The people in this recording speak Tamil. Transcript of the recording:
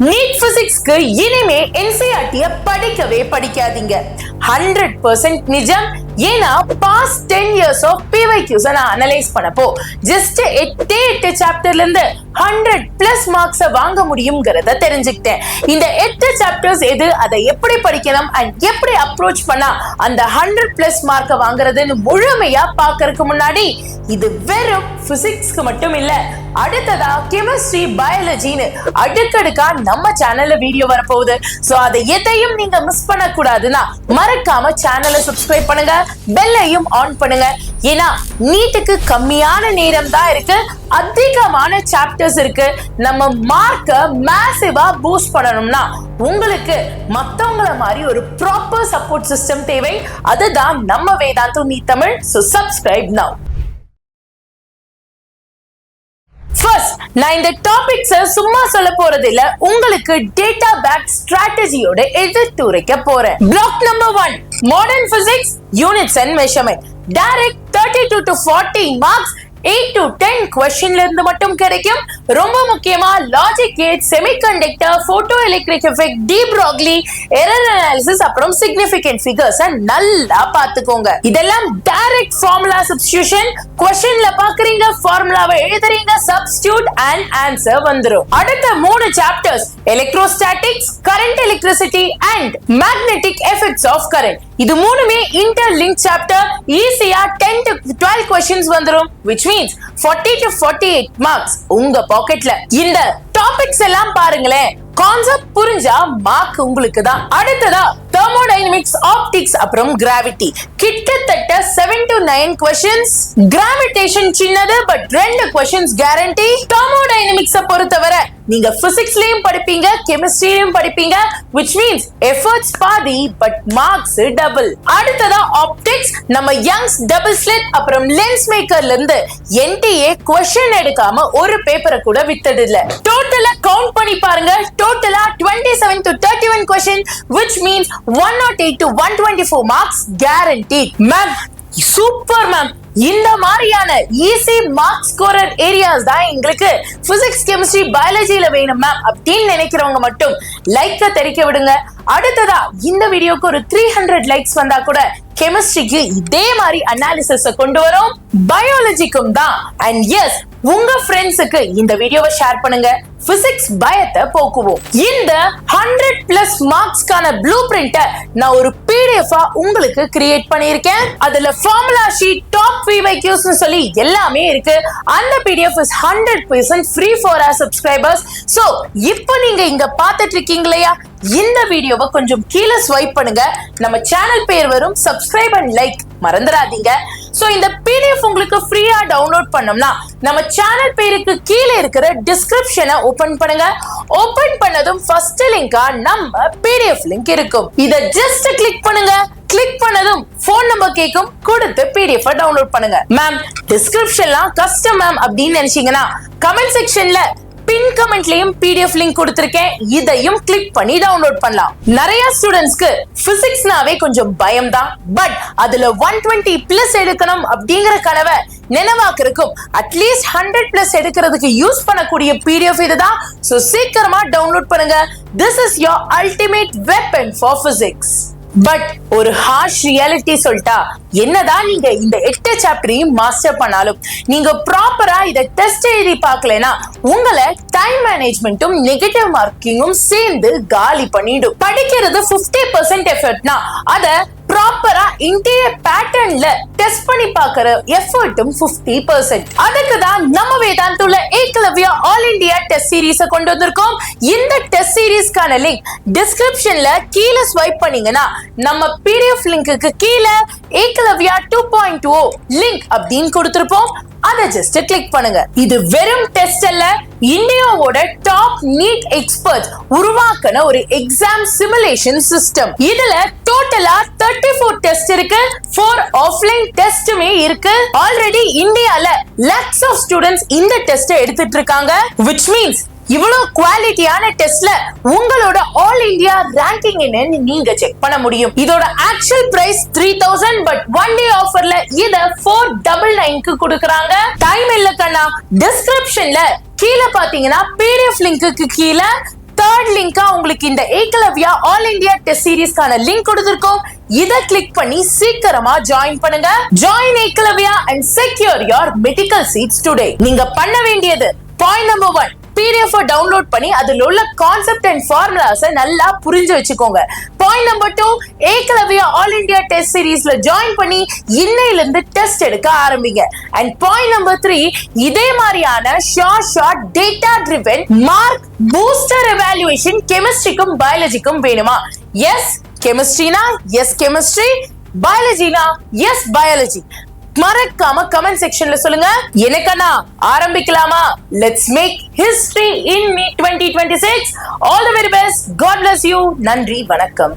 நீட் பிசிக்ஸ்க்கு இனிமே NCERT படிக்கவே படிக்காதீங்க. 100% நிஜம். ஏன்னா பாஸ்ட் 10 years of PYQs நான் அனலைஸ் பண்ணப்போ ஜஸ்ட் 8 சாப்டர்ல இருந்து 100+ மார்க்ஸ் வாங்க முடியும்ங்கறத தெரிஞ்சுக்கிட்டேன். இந்த 8 சாப்டர்ஸ் எது, அதை எப்படி படிக்கணும் அண்ட் எப்படி அப்ரோச் பண்ணா அந்த 100+ மார்க் வாங்குறதுன்னு முழுமையா பார்க்கறதுக்கு முன்னாடி இது வெறும் பிசிக்ஸ்க்கு மட்டும் இல்ல, அடுத்ததா கெமிஸ்ட்ரி, பயாலஜின்னு அடுக்கடுக்கா நம்ம சேனல்ல வீடியோ வரப்போகுது. சோ அதை எதையும் நீங்க மிஸ் பண்ண கூடாதுன்னா மறக்காம சேனலை சப்ஸ்கிரைப் பண்ணுங்க, பெல்லையும் ஆன் பண்ணுங்க. ஏன்னா நீட்டுக்கு கம்மியான நேரம் தான் இருக்கு, அதிகமான சாப்டர்ஸ் இருக்கு. நம்ம மார்க்க மேசிவா பூஸ்ட் பண்ணணும்னா உங்களுக்கு மத்தவங்கள மாதிரி ஒரு ப்ராப்பர் சப்போர்ட் சிஸ்டம் தேவை. அதுதான் நம்ம Vedantham NEET Tamil. So subscribe now. First, நான் இந்த டாபிக்ஸ சும்மா சொல்ல போறது இல்ல, உங்களுக்கு டேட்டா பேக் ஸ்ட்ராட்டஜியோட எடுத்துரைக்க போறேன். Block number 1, modern physics, units and measurement. Direct 32 to 40 marks 8 to 10 क्वेश्चनல இருந்து மட்டும் கிடைக்கும். ரொம்ப முக்கியமா logic gate, semiconductor, photo electric effect, de Broglie, error analysis, அப்புறம் சிக்னிஃபிகன்ட் ஃபிகர்ஸ் நல்லா பாத்துக்கோங்க. இதெல்லாம் டைரக்ட் ஃபார்முலா சப்ஸ்டிடியூஷன். क्वेश्चनல பாக்குறீங்க, ஃபார்முலாவை எழுதுறீங்க, சப்ஸ்டிட்யூட் அண்ட் ஆன்சர் வந்துரும். அடுத்த 3 chapters electrostatics, current electricity and magnetic effects of current. இது மூணுமே இன்டர்லிங்க் சாப்டர். ஈஸியா 10 to 12 क्वेश्चंस வந்துரும், which means 40 to 48 மார்க்ஸ் உங்க பாக்கெட்ல. இந்த டாபிக்ஸ் எல்லாம் பாருங்களேன், கான்செப்ட் புரிஞ்சா மார்க் உங்களுக்கு தான். அடுத்ததா தெர்மோடைனமிக்ஸ், ஆப்டிக்ஸ், அப்புறம் கிராவிட்டி. கிட்டத்தட்ட 7 to 9 क्वेश्चंस. கிராவிடேஷன் சின்னது, பட் 2 क्वेश्चंस கேரண்டி. தெர்மோடைனமிக்ஸ் பொறுத்தவரை நீங்க பிசிக்ஸ்லயும் படிப்பீங்க, கெமிஸ்ட்ரியிலும் படிப்பீங்க, which means எஃபர்ட்ஸ் பாதி பட் மார்க்ஸ் டபுள். அடுத்ததா ஆப்டிக்ஸ், நம்ம யங்ஸ் டபுள் ஸ்லிட் அப்புறம் லென்ஸ் மேக்கர்ல இருந்து NTA क्वेश्चन எடுக்காம ஒரு பேப்பரை கூட விட்டது இல்ல. டோட்டலா கவுண்ட் பண்ணி பாருங்க, டோட்டலா 27 to 31 question, which means 108 to 124 marks guaranteed. Ma'am super ma'am, இந்த மாதிரியான ஈஸி மார்க் ஸ்கோரர் ஏரியாஸ் தான் எங்களுக்கு பிசிக்ஸ், கெமிஸ்ட்ரி, பயாலஜில வேணும் மேம் அப்படின்னு நினைக்கிறவங்க மட்டும் லைக்க தெரிக்க விடுங்க. அடுத்ததா இந்த வீடியோக்கு ஒரு 300 லைக்ஸ் வந்தா கூட கெமிஸ்ட்ரிக்கு இதே மாதிரி அனாலிசிஸ் கொண்டு வரோம், பயாலஜிக்கும் தான். அண்ட் எஸ், உங்க ஃப்ரெண்ட்ஸுக்கு இந்த வீடியோவை ஷேர் பண்ணுங்க, பிசிக்ஸ் பயத்தை போக்குவோம். இந்த 100+ மார்க்ஸ்க்கான ப்ளூ பிரிண்ட்டை நான் ஒரு PDF உங்களுக்கு கிரியேட் பண்ணியிருக்கேன். அதுல ஃபார்முலா ஷீட், டாப் PYQs சொல்லி எல்லாமே இருக்கு. அந்த PDF is 100% free for our subscribers. So இப்போ நீங்க இங்க பார்த்துட்டு இருக்கீங்க இல்லையா, இந்த வீடியோவை கொஞ்சம் கீழே ஸ்வைப் பண்ணுங்க, நம்ம சேனல் பேர் வரும், சப்ஸ்கிரைப் அண்ட் லைக் மறந்துடாதீங்க. சோ இந்த PDF உங்களுக்கு ஃப்ரீயா டவுன்லோட் பண்ணோம்னா நம்ம சேனல் பேருக்கு கீழே இருக்கிற டிஸ்கிரிப்ஷனை ஓபன் பண்ணுங்க. ஓபன் பண்ணதும் ஃபர்ஸ்ட் லிங்கா நம்ம PDF லிங்க் இருக்கும். இத ஜஸ்ட் கிளிக் பண்ணுங்க. கிளிக் பண்ணதும் போன் நம்பர் கேக்கும், கொடுத்து PDF டவுன்லோட் பண்ணுங்க. மேம் டிஸ்கிரிப்ஷன்லாம் கஸ்டம் மேம் அப்படின்னு நினைச்சீங்கன்னா கமெண்ட் செக்ஷன்ல பின் கமெண்ட்லயும் PDF லிங்க் கொடுத்திருக்கேன், இதையும் கிளிக் பண்ணி டவுன்லோட் பண்ணலாம். நிறைய ஸ்டூடெண்ட்ஸ்க்கு பிசிக்ஸ்னாவே கொஞ்சம் பயம் தான், பட் அதுல 120+ எடுக்கணும் அப்படிங்கிற கனவை நினைவாக்குறதுக்கும் அட்லீஸ்ட் 100+ எடுக்கிறதுக்கு யூஸ் பண்ணக்கூடிய PDF இதுதான். சோ சீக்கிரமா டவுன்லோட் பண்ணுங்க. This is your ultimate weapon for physics. But ஒரு ஹார்ஷ் ரியாலிட்டி சொல்லிட்டா, என்னதான் நீங்க இந்த 8 சாப்டரையும் மாஸ்டர் பண்ணாலும் நீங்க ப்ராப்பரா இத டெஸ்ட் எழுதி பார்க்கலனா உங்களை டைம் மேனேஜ்மெண்ட்டும் நெகட்டிவ் மார்க்கிங்கும் சேர்ந்து காலி பண்ணிடும். படிக்கிறது 50% எஃபர்ட்னா அத ப்ராப்பரா இன்டீரியர் பேட்டர்ன்ல டெஸ்ட் பண்ணி பார்க்கற எஃபர்ட்டும் 50%. அதுக்கு தான் நம்ம வேதாந்தூல ஏகலவ்யா ஆல் இந்தியா டெஸ்ட் சீரிஸை கொண்டு வந்திருக்கோம். இந்த டெஸ்ட் சீரிஸ்க்கான லிங்க் டிஸ்கிரிப்ஷன்ல கீழே ஸ்வைப் பண்ணீங்கன்னா நம்ம PDF லிங்க்குக்கு கீழே ஏகலவ்யா 2.0 லிங்க் அப்படின்னு கொடுத்திருப்போம், அதை ஜஸ்ட் கிளிக் பண்ணுங்க. இது வெறும் டெஸ்ட் அல்ல, இந்தியாவோட டாப் நீட் எக்ஸ்பர்ட்ஸ் உருவாக்கின ஒரு எக்ஸாம் சிமுலேஷன் சிஸ்டம். இதுல டோட்டலா 34 டெஸ்ட் இருக்கு, 4 ஆஃப்லைன் டெஸ்டுமே இருக்கு. ஆல்ரெடி இந்தியால lakhs of students இந்த டெஸ்ட் எடுத்துட்டு இருக்காங்க, which means இவ்வளவு குவாலிட்டியான டெஸ்ட்ல உங்களோட ஆல் இந்தியா ரேங்கிங் என்னன்னு நீங்க செக் பண்ண முடியும். இதோட actual price 3000, but one day ஆஃபர்ல இத 499க்கு கொடுக்கறாங்க. டைம் இல்ல கண்ணா, டிஸ்கிரிப்ஷன்ல கீழ பாத்தீங்கன்னா PDF லிங்க்குக்கு கீழ தேர்ட் லிங்கா உங்களுக்கு இந்த ஏகலவ்யா ஆல் இந்தியா டெஸ்ட் சீரிஸ்க்கான லிங்க் கொடுத்திருக்கோம். இத கிளிக் பண்ணி சீக்கிரமா ஜாயின் பண்ணுங்க. Join Ekalavya and secure your medical seats today. நீங்க பண்ண வேண்டியது பாயிண்ட் நம்பர் 1, PDF டவுன்லோட் பண்ணி அதுல உள்ள கான்செப்ட் அண்ட் ஃபார்முலாஸை நல்லா புரிஞ்சு வச்சுக்கோங்க. Point number 2, Ekalavya all India test சீரிஸ்ல ஜாயின் பண்ணி இன்னையில இருந்து டெஸ்ட் எடுக்க ஆரம்பிங்க. அண்ட் பாயிண்ட் நம்பர் 3, இதே மாதிரியான short data driven mark booster evaluation கெமிஸ்ட்ரிக்கும் பயாலஜிக்கும் வேணுமா? எஸ் கெமிஸ்ட்ரினா எஸ் கெமிஸ்ட்ரி, பயாலஜினா எஸ் பயாலஜி. மறக்காம கமெண்ட் செக்ஷன்ல சொல்லுங்க. எனக்கண்ணா ஆரம்பிக்கலாமா? Let's make history in 2026. All the very best. God bless you. நன்றி, வணக்கம்.